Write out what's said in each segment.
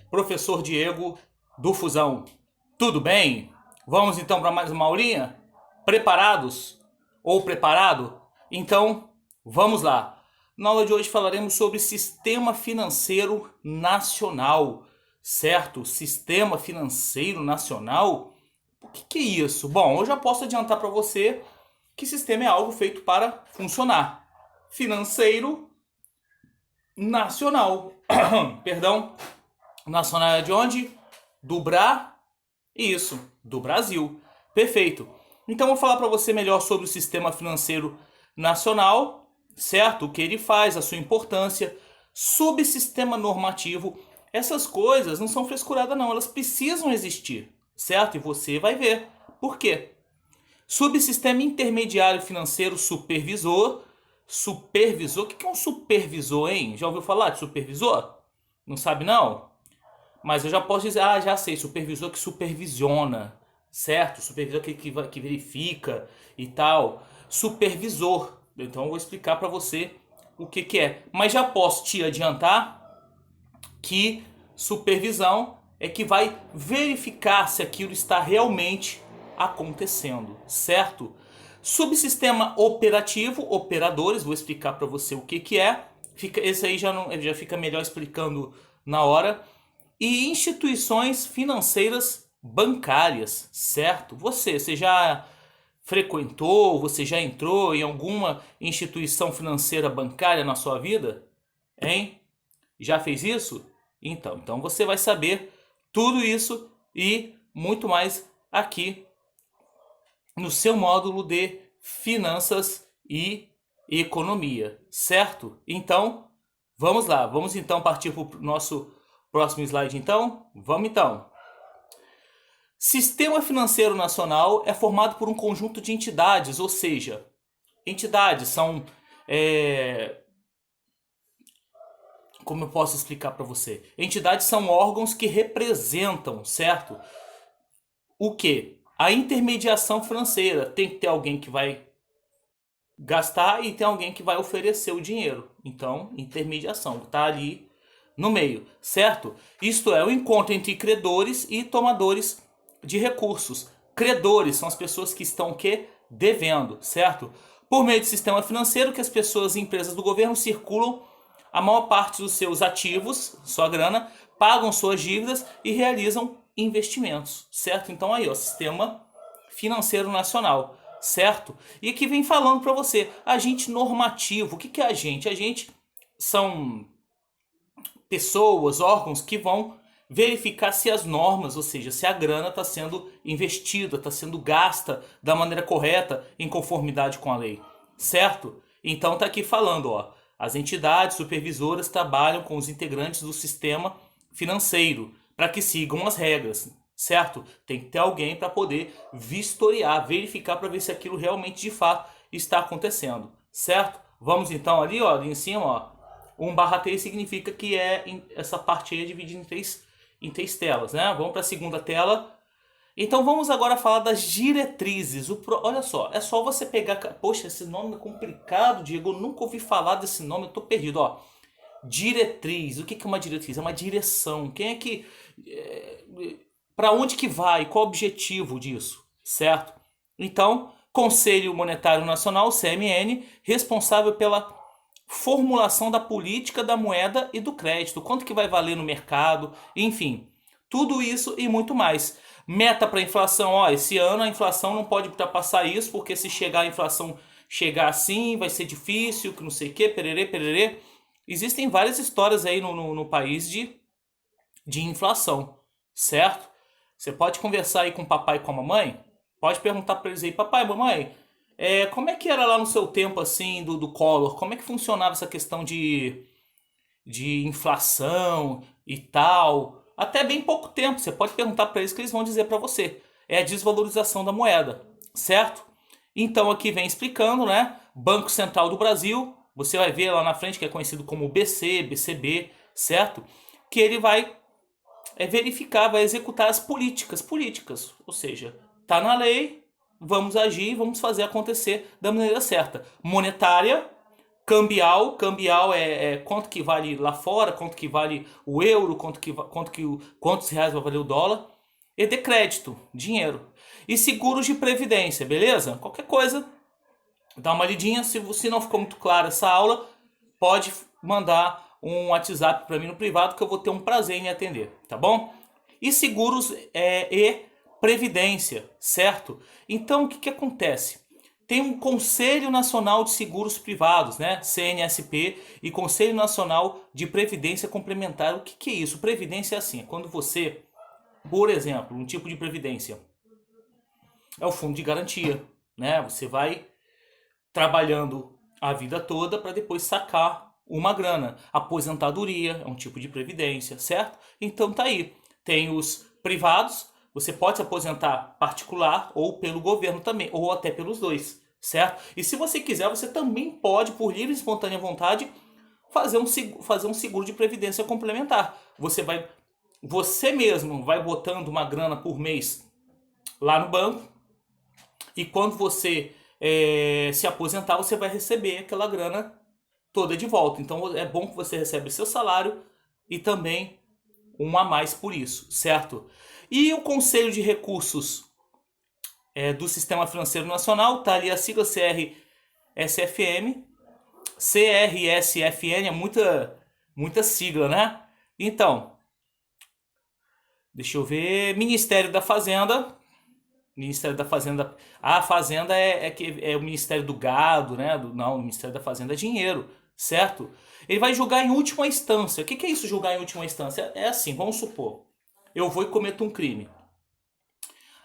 Professor Diego do Fusão. Tudo bem? Vamos então para mais uma aulinha? Preparados? Ou preparado? Então, vamos lá. Na aula de hoje falaremos sobre Sistema Financeiro Nacional, certo? Sistema Financeiro Nacional? O que é isso? Bom, eu já posso adiantar para você que sistema é algo feito para funcionar. Financeiro Nacional. Perdão. Nacional é de onde? Isso, do Brasil. Perfeito. Então eu vou falar para você melhor sobre o Sistema Financeiro Nacional, certo? O que ele faz, a sua importância, subsistema normativo. Essas coisas não são frescuradas não, elas precisam existir, certo? E você vai ver por quê. Subsistema intermediário financeiro supervisor. Supervisor? O que é um supervisor, hein? Já ouviu falar de supervisor? Não sabe não? Mas eu já posso dizer, já sei, supervisor que supervisiona, certo? Supervisor que verifica e tal. Supervisor. Então eu vou explicar para você o que é. Mas já posso te adiantar que supervisão é que vai verificar se aquilo está realmente acontecendo, certo? Subsistema operativo, operadores, vou explicar para você o que é. Esse aí já fica melhor explicando na hora. E instituições financeiras bancárias, certo? Você já frequentou, você já entrou em alguma instituição financeira bancária na sua vida? Hein? Já fez isso? Então você vai saber tudo isso e muito mais aqui no seu módulo de finanças e economia, certo? Então, vamos lá, vamos então partir para o nosso próximo slide então? Vamos então. Sistema Financeiro Nacional é formado por um conjunto de entidades, ou seja, entidades são... como eu posso explicar para você? Entidades são órgãos que representam, certo? O que? A intermediação financeira. Tem que ter alguém que vai gastar e tem alguém que vai oferecer o dinheiro. Então, intermediação, está ali no meio, certo? Isto é o encontro entre credores e tomadores de recursos. Credores são as pessoas que estão o quê? Devendo, certo? Por meio do sistema financeiro que as pessoas e empresas do governo circulam a maior parte dos seus ativos, sua grana, pagam suas dívidas e realizam investimentos, certo? Então aí, ó, Sistema Financeiro Nacional, certo? E aqui vem falando para você, agente normativo. O que é agente? Agente são pessoas, órgãos que vão verificar se as normas, ou seja, se a grana está sendo investida, está sendo gasta da maneira correta, em conformidade com a lei, certo? Então tá aqui falando, ó, as entidades supervisoras trabalham com os integrantes do sistema financeiro para que sigam as regras, certo? Tem que ter alguém para poder vistoriar, verificar para ver se aquilo realmente de fato está acontecendo, certo? Vamos então ali, ó, ali em cima, ó, 1/3 significa que essa parte aí é dividida em três telas, né? Vamos para a segunda tela. Então vamos agora falar das diretrizes. Olha só, é só você pegar... Poxa, esse nome é complicado, Diego. Eu nunca ouvi falar desse nome, eu tô perdido. Ó, diretriz. O que é uma diretriz? É uma direção. Quem é que... para onde que vai? Qual o objetivo disso? Certo? Então, Conselho Monetário Nacional, CMN, responsável pela formulação da política da moeda e do crédito. Quanto que vai valer no mercado? Enfim, tudo isso e muito mais. Meta para a inflação, ó, esse ano a inflação não pode ultrapassar isso, porque se chegar a inflação chegar assim, vai ser difícil, que não sei o que, pererê, pererê. Existem várias histórias aí no país de inflação, certo? Você pode conversar aí com o papai e com a mamãe, pode perguntar para eles aí, papai, mamãe, como é que era lá no seu tempo assim, do Collor? Como é que funcionava essa questão de inflação e tal? Até bem pouco tempo, você pode perguntar para eles que eles vão dizer para você. É a desvalorização da moeda, certo? Então aqui vem explicando, né? Banco Central do Brasil, você vai ver lá na frente que é conhecido como BC, BCB, certo? Que ele vai verificar, vai executar as políticas, ou seja, tá na lei, vamos agir, vamos fazer acontecer da maneira certa. Monetária, Cambial é quanto que vale lá fora, quanto que vale o euro, quantos reais vai valer o dólar. E de crédito, dinheiro. E seguros de previdência, beleza? Qualquer coisa, dá uma lidinha. Se não ficou muito clara essa aula, pode mandar um WhatsApp para mim no privado que eu vou ter um prazer em atender, tá bom? E seguros e previdência, certo? Então, o que acontece? Tem um Conselho Nacional de Seguros Privados, né? CNSP, e Conselho Nacional de Previdência Complementar. O que é isso? Previdência é assim, é quando você, por exemplo, um tipo de previdência é o fundo de garantia, né? Você vai trabalhando a vida toda para depois sacar uma grana. Aposentadoria é um tipo de previdência, certo? Então tá aí. Tem os privados, você pode se aposentar particular ou pelo governo também, ou até pelos dois, certo? E se você quiser, você também pode, por livre e espontânea vontade, fazer um seguro de previdência complementar. Você mesmo vai botando uma grana por mês lá no banco, e quando você se aposentar, você vai receber aquela grana toda de volta. Então é bom que você recebe seu salário e também um a mais por isso, certo? E o Conselho de Recursos do Sistema Financeiro Nacional, tá ali a sigla CRSFM. CRSFN é muita sigla, né? Então, deixa eu ver. Ministério da Fazenda. Ministério da Fazenda. A Fazenda é o Ministério do Gado, né? Não, o Ministério da Fazenda é dinheiro, certo? Ele vai julgar em última instância. O que é isso, julgar em última instância? É assim, vamos supor, eu vou e cometo um crime.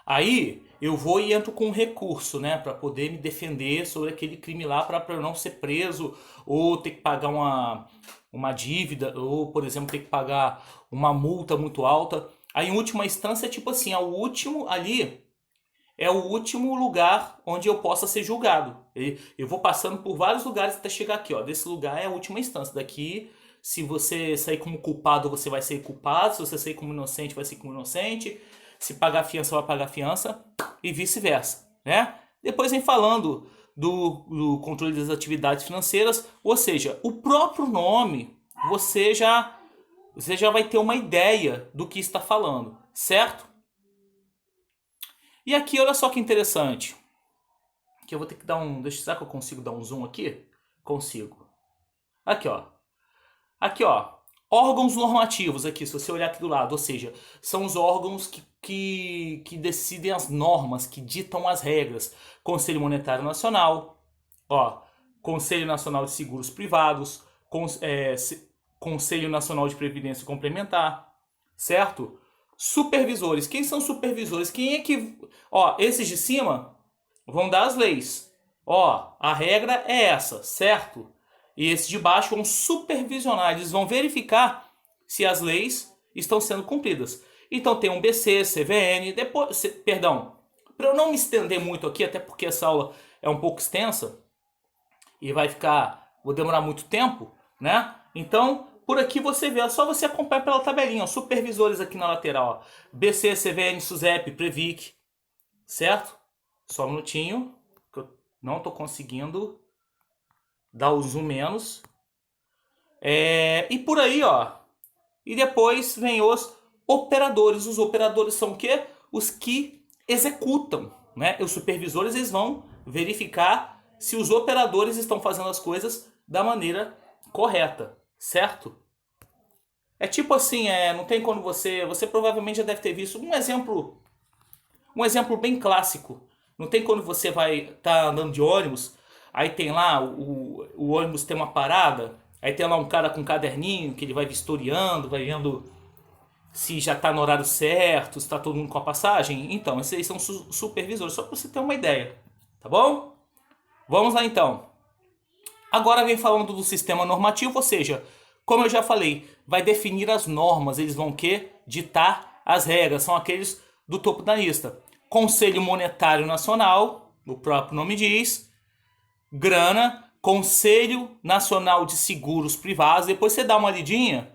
Aí eu vou e entro com um recurso, né, para poder me defender sobre aquele crime lá, para eu não ser preso ou ter que pagar uma dívida, ou, por exemplo, ter que pagar uma multa muito alta. Aí, em última instância, é tipo assim, é o último lugar onde eu possa ser julgado. Eu vou passando por vários lugares até chegar aqui, ó. Desse lugar é a última instância. Daqui, se você sair como culpado, você vai ser culpado. Se você sair como inocente, vai ser como inocente. Se pagar fiança, vai pagar fiança. E vice-versa, né? Depois vem falando do controle das atividades financeiras. Ou seja, o próprio nome, você já vai ter uma ideia do que está falando, certo? E aqui, olha só que interessante. Que eu vou ter que dar será que eu consigo dar um zoom aqui? Consigo. Aqui, ó. Aqui, ó. Órgãos normativos aqui, se você olhar aqui do lado. Ou seja, são os órgãos que decidem as normas, que ditam as regras. Conselho Monetário Nacional. Ó. Conselho Nacional de Seguros Privados. Conselho Nacional de Previdência Complementar. Certo? Supervisores. Quem são supervisores? Quem é que... Ó, esses de cima vão dar as leis. Ó, a regra é essa, certo? E esses de baixo vão supervisionar. Eles vão verificar se as leis estão sendo cumpridas. Então tem um BC, CVN, depois... Perdão, para eu não me estender muito aqui, até porque essa aula é um pouco extensa e vou demorar muito tempo, né? Então... Por aqui você vê, é só você acompanhar pela tabelinha, ó, supervisores aqui na lateral, ó, BC, CVN, SUSEP, Previc, certo? Só um minutinho, que eu não estou conseguindo dar o zoom menos. E por aí, ó. E depois vem os operadores. Os operadores são o quê? Os que executam, né? Os supervisores, eles vão verificar se os operadores estão fazendo as coisas da maneira correta. Certo? É tipo assim, não tem quando você provavelmente já deve ter visto um exemplo bem clássico. Não tem quando você vai andando de ônibus, aí tem lá o ônibus tem uma parada, aí tem lá um cara com um caderninho que ele vai vistoriando, vai vendo se já está no horário certo, se está todo mundo com a passagem. Então, esses aí são supervisores, só para você ter uma ideia, tá bom? Vamos lá então. Agora vem falando do sistema normativo, ou seja, como eu já falei, vai definir as normas, eles vão ditar as regras, são aqueles do topo da lista. Conselho Monetário Nacional, o próprio nome diz, grana, Conselho Nacional de Seguros Privados, depois você dá uma lidinha,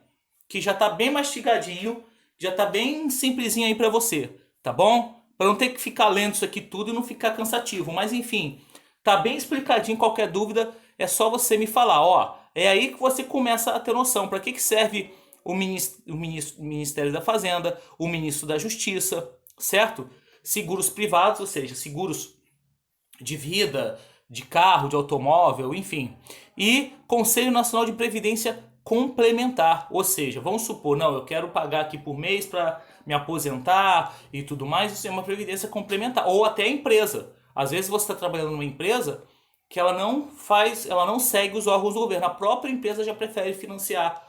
que já está bem mastigadinho, já está bem simplesinho aí para você, tá bom? Para não ter que ficar lendo isso aqui tudo e não ficar cansativo, mas enfim, tá bem explicadinho, qualquer dúvida é só você me falar, ó, é aí que você começa a ter noção para que serve o Ministério da Fazenda, o Ministro da Justiça, certo? Seguros privados, ou seja, seguros de vida, de carro, de automóvel, enfim. E Conselho Nacional de Previdência Complementar, ou seja, vamos supor, não, eu quero pagar aqui por mês para me aposentar e tudo mais, isso é uma previdência complementar, ou até a empresa. Às vezes você está trabalhando numa empresa que ela não segue os órgãos do governo, a própria empresa já prefere financiar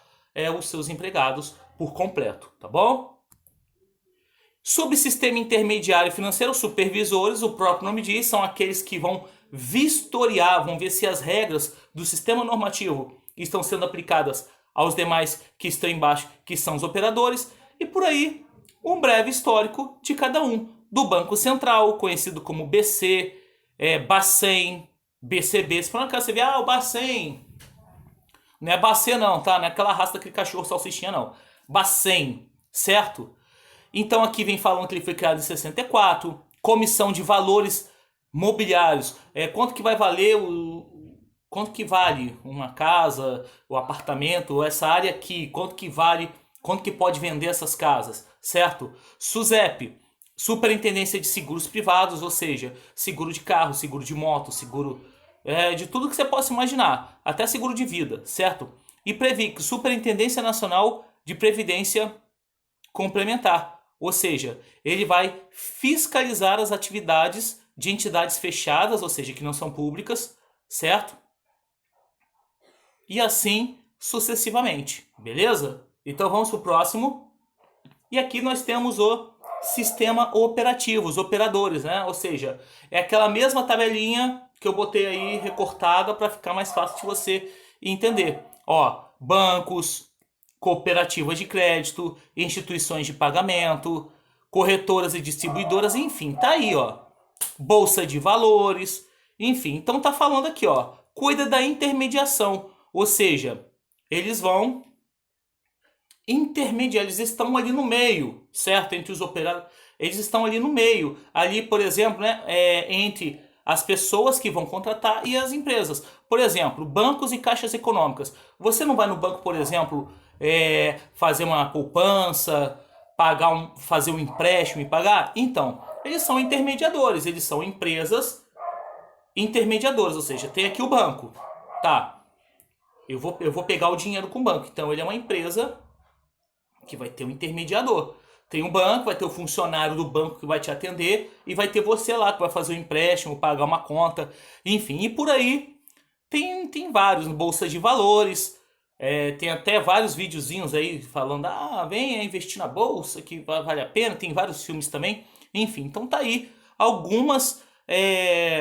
os seus empregados por completo, tá bom? Subsistema intermediário financeiro, supervisores, o próprio nome diz, são aqueles que vão vistoriar, vão ver se as regras do sistema normativo estão sendo aplicadas aos demais que estão embaixo, que são os operadores, e por aí um breve histórico de cada um. Do Banco Central, conhecido como BC, Bacen, BCB. Se for na casa você vê, o Bacen. Não é Bacen não, tá? Não é aquela raça daquele cachorro salsichinha não. Bacen, certo? Então aqui vem falando que ele foi criado em 64, Comissão de Valores Mobiliários. Quanto que vai valer quanto que vale uma casa, o apartamento, essa área aqui, quanto que vale, quanto que pode vender essas casas, certo? SUSEP, Superintendência de Seguros Privados, ou seja, seguro de carro, seguro de moto, seguro de tudo que você possa imaginar, até seguro de vida, certo? E Previc, Superintendência Nacional de Previdência Complementar. Ou seja, ele vai fiscalizar as atividades de entidades fechadas, ou seja, que não são públicas, certo? E assim sucessivamente, beleza? Então vamos para o próximo. E aqui nós temos o sistema operativo, os operadores, né? Ou seja, é aquela mesma tabelinha que eu botei aí recortada para ficar mais fácil de você entender. Ó, bancos, cooperativas de crédito, instituições de pagamento, corretoras e distribuidoras, enfim, tá aí, ó. Bolsa de valores, enfim. Então tá falando aqui, ó, cuida da intermediação, ou seja, eles vão intermediar, eles estão ali no meio, certo? Entre os operadores, eles estão ali no meio, ali, por exemplo, né, entre as pessoas que vão contratar e as empresas. Por exemplo, bancos e caixas econômicas. Você não vai no banco, por exemplo, fazer uma poupança, fazer um empréstimo e pagar? Então, eles são intermediadores, eles são empresas intermediadoras, ou seja, tem aqui o banco, tá? Eu vou pegar o dinheiro com o banco, então ele é uma empresa que vai ter um intermediador. Tem um banco, vai ter o funcionário do banco que vai te atender e vai ter você lá que vai fazer o empréstimo, pagar uma conta, enfim, e por aí tem vários, bolsas de valores, tem até vários videozinhos aí falando, venha investir na bolsa que vale a pena, tem vários filmes também, enfim, então tá aí algumas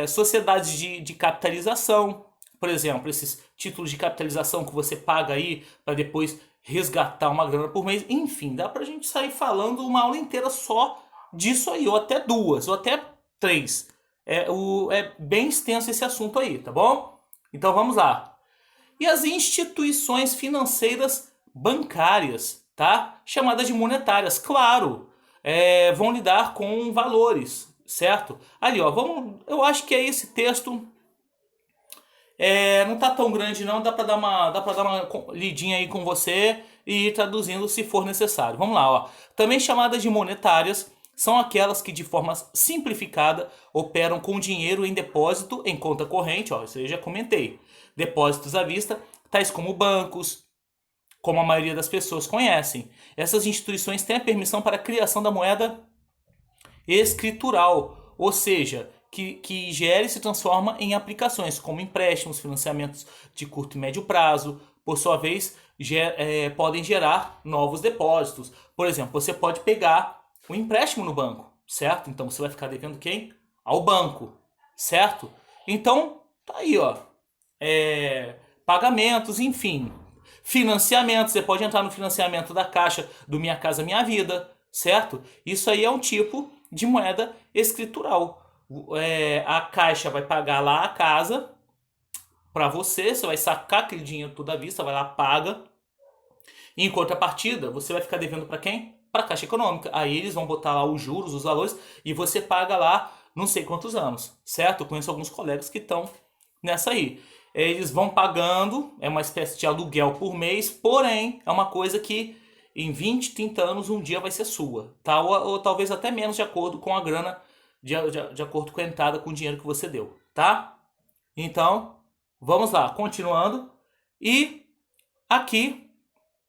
sociedades de capitalização, por exemplo, esses títulos de capitalização que você paga aí para depois resgatar uma grana por mês, enfim, dá pra gente sair falando uma aula inteira só disso aí, ou até duas, ou até três. É bem extenso esse assunto aí, tá bom? Então vamos lá. E as instituições financeiras bancárias, tá? Chamadas de monetárias, claro, vão lidar com valores, certo? Ali, ó, eu acho que é esse texto. Não tá tão grande não, dá pra dar uma lidinha aí com você e ir traduzindo se for necessário. Vamos lá, ó. Também chamadas de monetárias são aquelas que de forma simplificada operam com dinheiro em depósito em conta corrente, ó, isso eu já comentei. Depósitos à vista, tais como bancos, como a maioria das pessoas conhecem. Essas instituições têm a permissão para a criação da moeda escritural, ou seja, que gera e se transforma em aplicações, como empréstimos, financiamentos de curto e médio prazo, por sua vez, podem gerar novos depósitos. Por exemplo, você pode pegar um empréstimo no banco, certo? Então você vai ficar devendo quem? Ao banco, certo? Então, tá aí, ó. Pagamentos, enfim. Financiamentos, você pode entrar no financiamento da Caixa do Minha Casa Minha Vida, certo? Isso aí é um tipo de moeda escritural. A Caixa vai pagar lá a casa para você vai sacar aquele dinheiro toda à vista, vai lá, paga. E em contrapartida, você vai ficar devendo para quem? Para a Caixa Econômica. Aí eles vão botar lá os juros, os valores, e você paga lá não sei quantos anos, certo? Eu conheço alguns colegas que estão nessa aí. eles vão pagando, é uma espécie de aluguel por mês, porém, é uma coisa que em 20, 30 anos um dia vai ser sua, tá? Ou talvez até menos de acordo com a grana, de acordo com a entrada, com o dinheiro que você deu, tá? Então, vamos lá, continuando. E aqui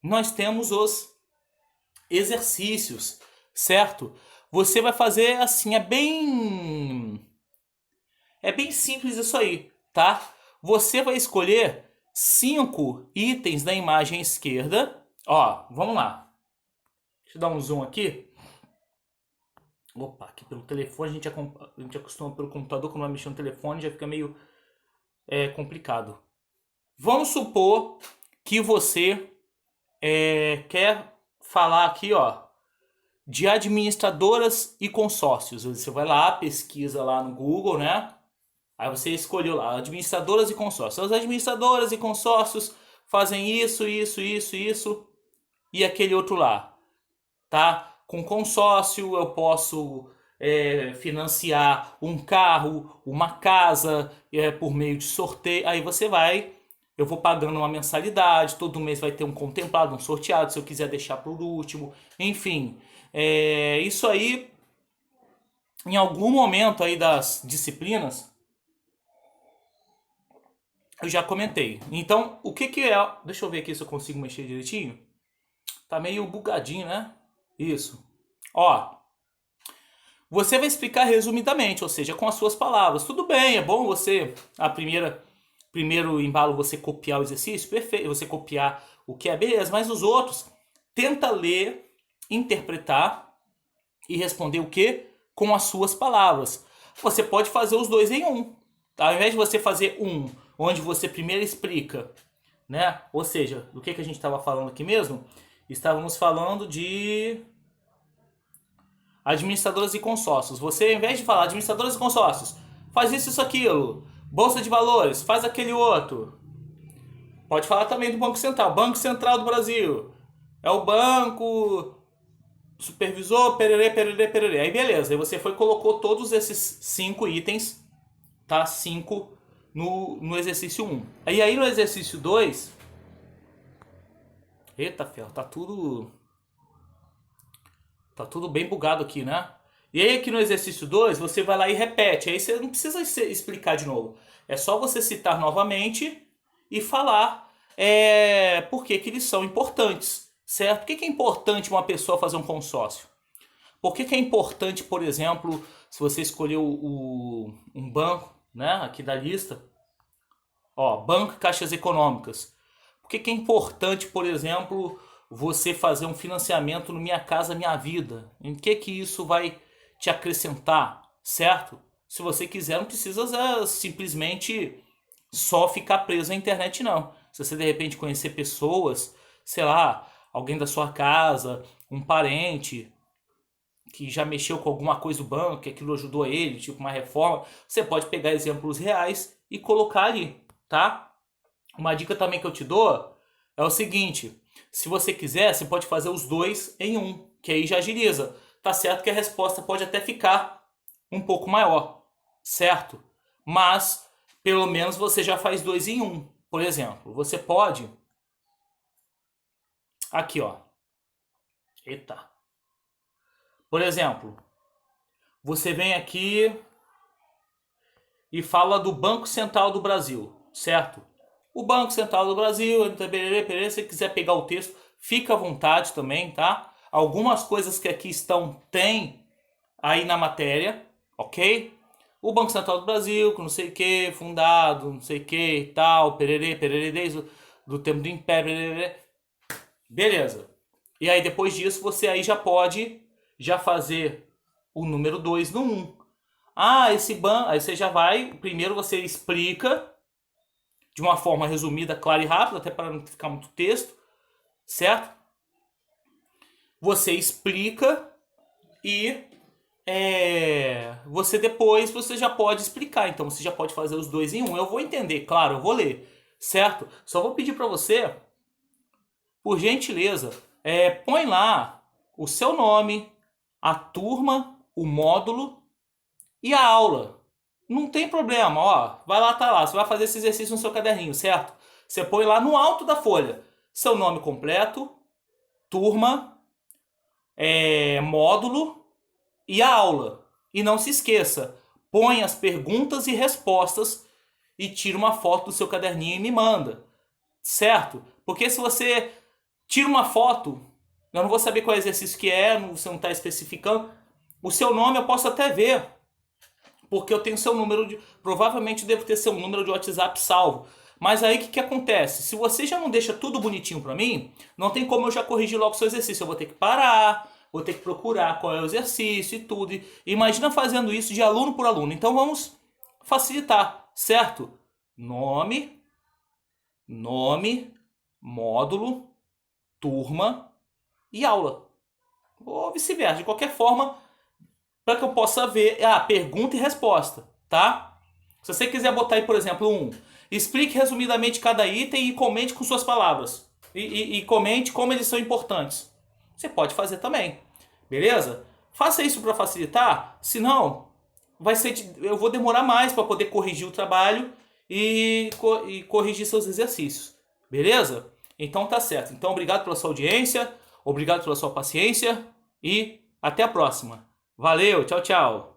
nós temos os exercícios, certo? Você vai fazer assim, é bem simples isso aí, tá? Você vai escolher 5 itens da imagem esquerda. Ó, vamos lá. Deixa eu dar um zoom aqui. Opa, aqui pelo telefone a gente acostuma pelo computador, quando vai mexer no telefone já fica meio complicado. Vamos supor que você quer falar aqui, ó, de administradoras e consórcios. Você vai lá, pesquisa lá no Google, né? Aí você escolheu lá, administradoras e consórcios. As administradoras e consórcios fazem isso, isso e aquele outro lá, tá? Com consórcio eu posso financiar um carro, uma casa, por meio de sorteio. Aí você vai, eu vou pagando uma mensalidade, todo mês vai ter um contemplado, um sorteado, se eu quiser deixar por último. Enfim, isso aí, em algum momento aí das disciplinas, eu já comentei. Então, o que que é... Deixa eu ver aqui se eu consigo mexer direitinho. Tá meio bugadinho, né? Isso. Ó, você vai explicar resumidamente, ou seja, com as suas palavras. Tudo bem, é bom você... Primeiro embalo você copiar o exercício, perfeito. Você copiar o que é, beleza. Mas os outros, tenta ler, interpretar e responder o que? Com as suas palavras. Você pode fazer os dois em um. Tá? Ao invés de você fazer um, onde você primeiro explica, né? Ou seja, do que a gente estava falando aqui mesmo? Estávamos falando de administradoras e consórcios. Você, ao invés de falar administradoras e consórcios, faz isso, aquilo. Bolsa de valores, faz aquele outro. Pode falar também do Banco Central. Banco Central do Brasil. É o banco supervisor, pererê, pererê, pererê. Aí beleza, aí você foi e colocou todos esses 5 itens, tá? 5 no exercício 1. Aí no exercício 2... Eita ferro, tá tudo bem bugado aqui, né? E aí aqui no exercício 2, você vai lá e repete. Aí você não precisa explicar de novo. É só você citar novamente e falar por que eles são importantes, certo? Por que é importante uma pessoa fazer um consórcio? Por que é importante, por exemplo, se você escolheu um banco, né, aqui da lista, ó, banco e caixas econômicas. Por que é importante, por exemplo, você fazer um financiamento no Minha Casa Minha Vida? Em que isso vai te acrescentar, certo? Se você quiser, não precisa simplesmente só ficar preso na internet, não. Se você de repente conhecer pessoas, sei lá, alguém da sua casa, um parente que já mexeu com alguma coisa do banco, que aquilo ajudou ele, tipo uma reforma, você pode pegar exemplos reais e colocar ali, tá? Uma dica também que eu te dou é o seguinte: se você quiser, você pode fazer os dois em um, que aí já agiliza. Tá certo que a resposta pode até ficar um pouco maior, certo? Mas pelo menos você já faz dois em um. Por exemplo, você pode aqui, ó. Eita. Por exemplo, você vem aqui e fala do Banco Central do Brasil, certo? O Banco Central do Brasil, se você quiser pegar o texto, fica à vontade também, tá? Algumas coisas que aqui estão, tem aí na matéria, ok? O Banco Central do Brasil, com não sei o que, fundado, não sei o que e tal, pererê, pererê, desde do tempo do Império, pererê. Beleza. E aí depois disso você aí já pode fazer o número 2 no 1. Um. Ah, esse banco, aí você já vai, primeiro você explica de uma forma resumida, clara e rápida, até para não ficar muito texto, certo? Você explica e você depois você já pode explicar. Então você já pode fazer os dois em um. Eu vou entender, claro, eu vou ler, certo? Só vou pedir para você, por gentileza, põe lá o seu nome, a turma, o módulo e a aula. Não tem problema, ó. Vai lá, tá lá. Você vai fazer esse exercício no seu caderninho, certo? Você põe lá no alto da folha seu nome completo, turma, módulo e a aula. E não se esqueça, põe as perguntas e respostas e tira uma foto do seu caderninho e me manda, certo? Porque se você tira uma foto, eu não vou saber qual exercício que é, você não está especificando. O seu nome eu posso até ver, porque eu tenho seu número de... Provavelmente devo ter seu número de WhatsApp salvo. Mas aí o que acontece? Se você já não deixa tudo bonitinho para mim, não tem como eu já corrigir logo o seu exercício. Eu vou ter que parar, vou ter que procurar qual é o exercício e tudo. Imagina fazendo isso de aluno por aluno. Então vamos facilitar, certo? Nome, módulo, turma e aula. Ou vice-versa. De qualquer forma, para que eu possa ver pergunta e resposta, tá? Se você quiser botar aí, por exemplo, explique resumidamente cada item e comente com suas palavras. E comente como eles são importantes. Você pode fazer também, beleza? Faça isso para facilitar, senão eu vou demorar mais para poder corrigir o trabalho e corrigir seus exercícios, beleza? Então tá certo. Então obrigado pela sua audiência, obrigado pela sua paciência e até a próxima. Valeu, tchau, tchau.